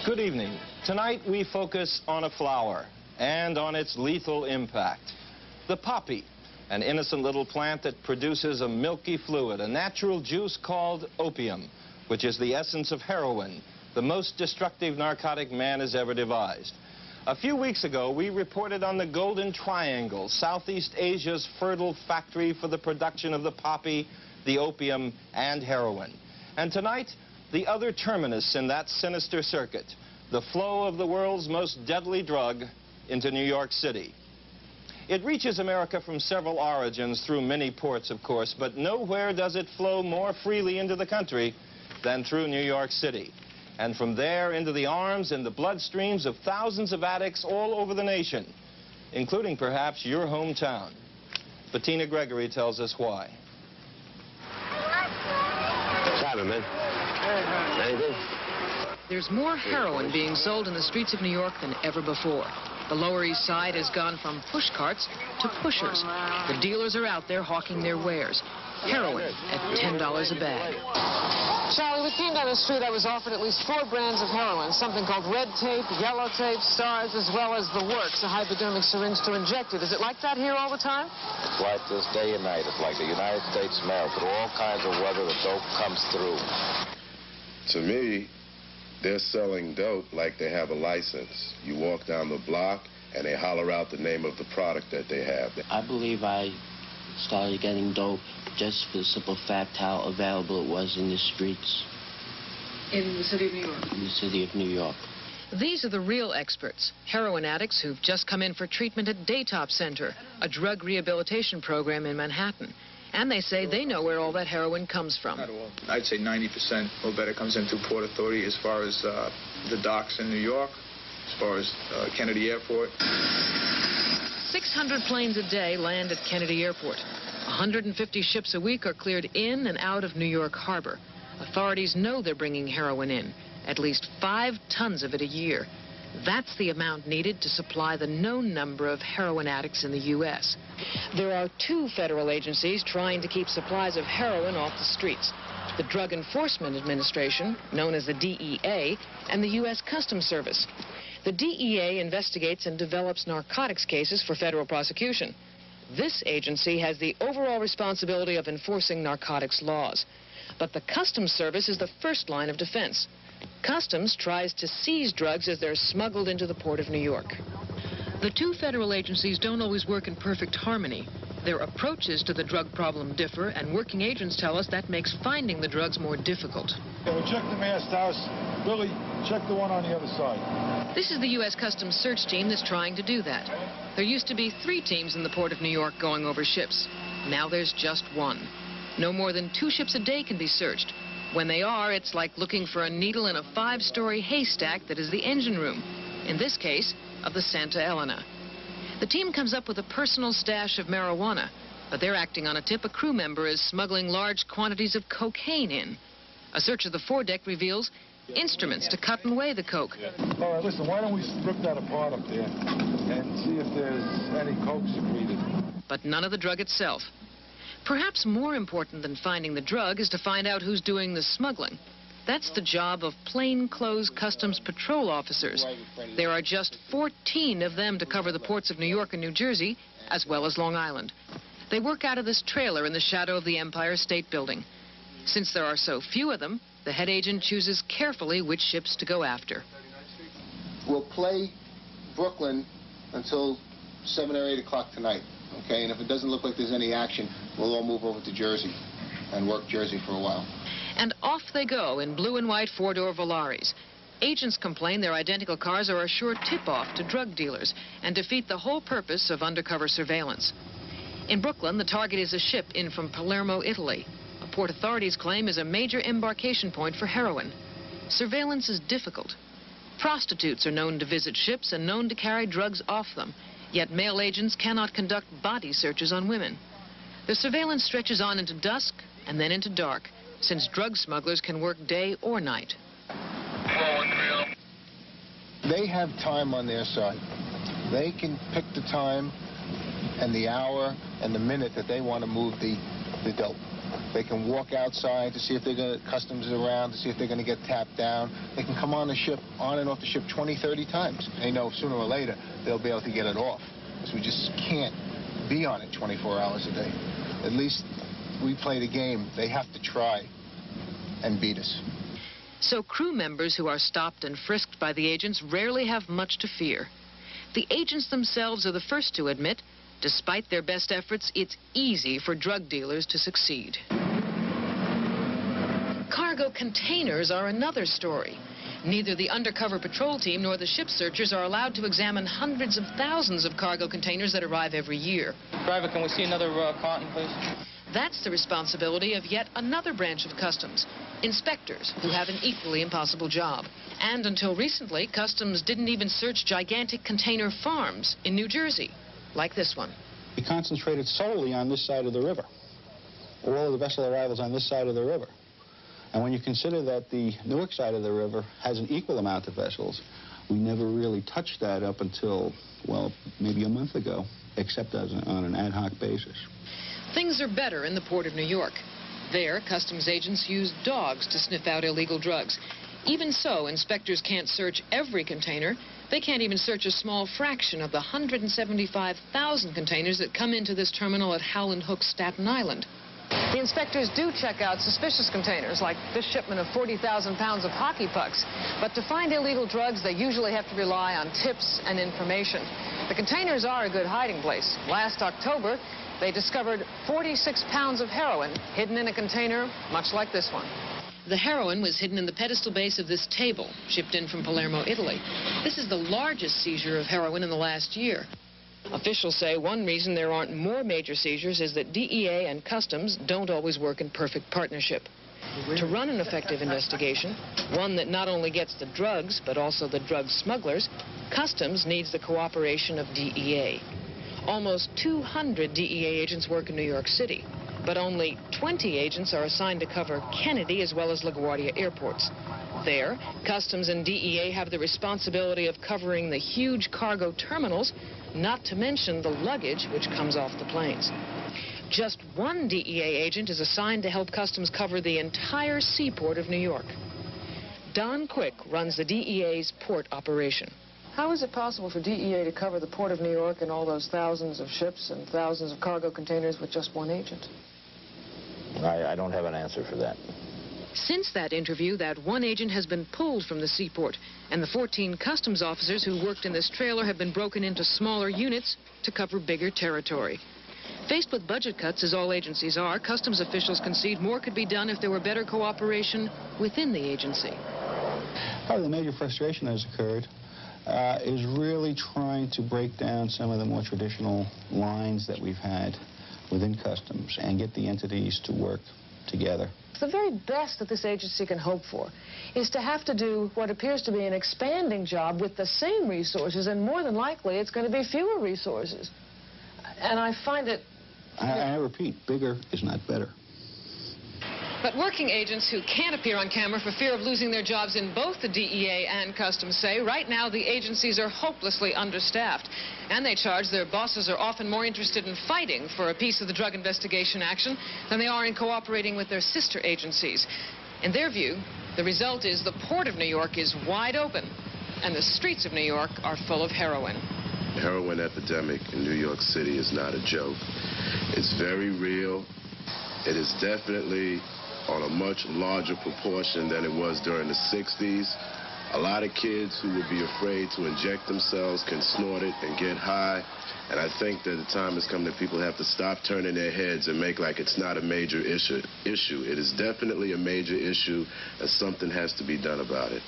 Good evening. Tonight we focus on a flower and on its lethal impact. The poppy, an innocent little plant that produces a milky fluid, a natural juice called opium, which is the essence of heroin, the most destructive narcotic man has ever devised. A few weeks ago, we reported on the Golden Triangle, Southeast Asia's fertile factory for the production of the poppy, the opium, and heroin. And tonight, the other terminus in that sinister circuit, the flow of the world's most deadly drug into New York City. It reaches America from several origins through many ports, of course, but nowhere does it flow more freely into the country than through New York City. And from there into the arms and the bloodstreams of thousands of addicts all over the nation, including perhaps your hometown. Bettina Gregory tells us why. What's happening, man? Anything? There's more heroin being sold in the streets of New York than ever before. The Lower East Side has gone from push carts to pushers. The dealers are out there hawking their wares. Heroin at $10 a bag. Charlie, we came down the street. I was offered at least 4 brands of heroin, something called red tape, yellow tape, stars, as well as the works, a hypodermic syringe to inject it. Is it like that here all the time? It's like this day and night. It's like the United States mail. Through all kinds of weather, the dope comes through. To me, they're selling dope like they have a license. You walk down the block and they holler out the name of the product that they have. I believe I started getting dope just for the simple fact how available it was in the streets. In the city of New York? In the city of New York. These are the real experts, heroin addicts who've just come in for treatment at Daytop Center, a drug rehabilitation program in Manhattan. And they say they know where all that heroin comes from. I'd say 90% or better comes into Port Authority as far as the docks in New York, as far as Kennedy Airport. 600 planes a day land at Kennedy Airport. 150 ships a week are cleared in and out of New York Harbor. Authorities know they're bringing heroin in, at least 5 tons of it a year. That's the amount needed to supply the known number of heroin addicts in the U.S. There are 2 federal agencies trying to keep supplies of heroin off the streets: the Drug Enforcement Administration, known as the DEA, and the U.S. Customs Service. The DEA investigates and develops narcotics cases for federal prosecution. This agency has the overall responsibility of enforcing narcotics laws. But the Customs Service is the first line of defense. Customs tries to seize drugs as they're smuggled into the Port of New York. The 2 federal agencies don't always work in perfect harmony. Their approaches to the drug problem differ, and working agents tell us that makes finding the drugs more difficult. Yeah, we checked the masked house. Billy, check the one on the other side. This is the U.S. Customs search team that's trying to do that. There used to be 3 teams in the Port of New York going over ships. Now there's just 1. No more than 2 ships a day can be searched. When they are, it's like looking for a needle in a 5-story haystack that is the engine room, in this case, of the Santa Elena. The team comes up with a personal stash of marijuana, but they're acting on a tip a crew member is smuggling large quantities of cocaine in. A search of the foredeck reveals instruments to cut and weigh the coke. All right, listen, why don't we rip that apart up there and see if there's any coke secreted. But none of the drug itself. Perhaps more important than finding the drug is to find out who's doing the smuggling. That's the job of plainclothes Customs patrol officers. There are just 14 of them to cover the ports of New York and New Jersey, as well as Long Island. They work out of this trailer in the shadow of the Empire State Building. Since there are so few of them, the head agent chooses carefully which ships to go after. We'll play Brooklyn until 7 or 8 o'clock tonight, okay? And if it doesn't look like there's any action, we'll all move over to Jersey and work Jersey for a while. And off they go in blue and white 4-door Volaris. Agents complain their identical cars are a sure tip-off to drug dealers and defeat the whole purpose of undercover surveillance. In Brooklyn, the target is a ship in from Palermo, Italy. A port authorities claim is a major embarkation point for heroin. Surveillance is difficult. Prostitutes are known to visit ships and known to carry drugs off them, yet male agents cannot conduct body searches on women. The surveillance stretches on into dusk and then into dark, since drug smugglers can work day or night. They have time on their side. They can pick the time and the hour and the minute that they want to move the dope. They can walk outside to see if they're going to, customs is around, to see if they're going to get tapped down. They can come on the ship, on and off the ship 20, 30 times. They know sooner or later they'll be able to get it off. So we just can't be on it 24 hours a day. At least we play the game. They have to try and beat us. So crew members who are stopped and frisked by the agents rarely have much to fear. The agents themselves are the first to admit, despite their best efforts, it's easy for drug dealers to succeed. Cargo containers are another story. Neither the undercover patrol team nor the ship searchers are allowed to examine hundreds of thousands of cargo containers that arrive every year. Driver, can we see another carton, please? That's the responsibility of yet another branch of Customs, inspectors, who have an equally impossible job. And until recently, Customs didn't even search gigantic container farms in New Jersey, like this one. We concentrated solely on this side of the river. All of the vessel arrivals on this side of the river. And when you consider that the Newark side of the river has an equal amount of vessels, we never really touched that up until, well, maybe a month ago, except on an ad hoc basis. Things are better in the Port of New York. There, Customs agents use dogs to sniff out illegal drugs. Even so, inspectors can't search every container. They can't even search a small fraction of the 175,000 containers that come into this terminal at Howland Hook, Staten Island. The inspectors do check out suspicious containers, like this shipment of 40,000 pounds of hockey pucks. But to find illegal drugs, they usually have to rely on tips and information. The containers are a good hiding place. Last October, they discovered 46 pounds of heroin hidden in a container much like this one. The heroin was hidden in the pedestal base of this table, shipped in from Palermo, Italy. This is the largest seizure of heroin in the last year. Officials say one reason there aren't more major seizures is that DEA and Customs don't always work in perfect partnership. To run an effective investigation, one that not only gets the drugs, but also the drug smugglers, Customs needs the cooperation of DEA. Almost 200 DEA agents work in New York City, but only 20 agents are assigned to cover Kennedy as well as LaGuardia airports. There, Customs and DEA have the responsibility of covering the huge cargo terminals, not to mention the luggage which comes off the planes. Just one DEA agent is assigned to help Customs cover the entire seaport of New York. Don Quick runs the DEA's port operation. How is it possible for DEA to cover the Port of New York and all those thousands of ships and thousands of cargo containers with just one agent? I don't have an answer for that. Since that interview, that one agent has been pulled from the seaport, and the 14 Customs officers who worked in this trailer have been broken into smaller units to cover bigger territory. Faced with budget cuts, as all agencies are, Customs officials concede more could be done if there were better cooperation within the agency. Probably the major frustration that has occurred is really trying to break down some of the more traditional lines that we've had within Customs and get the entities to work together. The very best that this agency can hope for is to have to do what appears to be an expanding job with the same resources, and more than likely it's going to be fewer resources. And I find it... I repeat, bigger is not better. But working agents who can't appear on camera for fear of losing their jobs in both the DEA and Customs say right now the agencies are hopelessly understaffed. And they charge their bosses are often more interested in fighting for a piece of the drug investigation action than they are in cooperating with their sister agencies. In their view, the result is the Port of New York is wide open and the streets of New York are full of heroin. The heroin epidemic in New York City is not a joke. It's very real. It is definitely on a much larger proportion than it was during the 60s. A lot of kids who would be afraid to inject themselves can snort it and get high. And I think that the time has come that people have to stop turning their heads and make like it's not a major issue. It is definitely a major issue, and something has to be done about it.